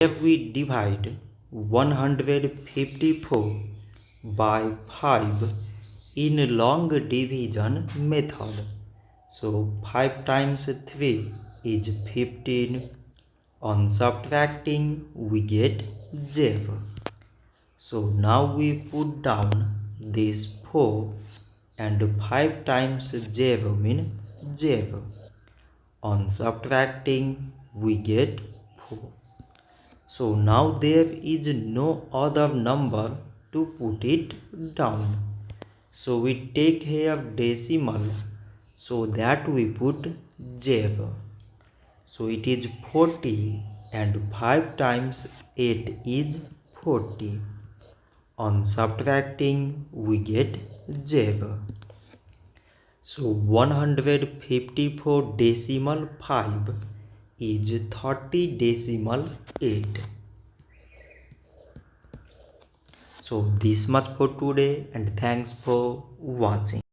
If we divide 154 by 5 in long division method, so 5 times 3 is 15. On subtracting, we get 0. So now we put down this 4 and 5 times 0 means 0. On subtracting, we get 4. So now there is no other number to put it down. So we take here decimal so that we put 0. So it is 40 and 5 times 8 is 40. On subtracting, we get 0. So 154 decimal 5 is 30 decimal 8. So this much for today and thanks for watching.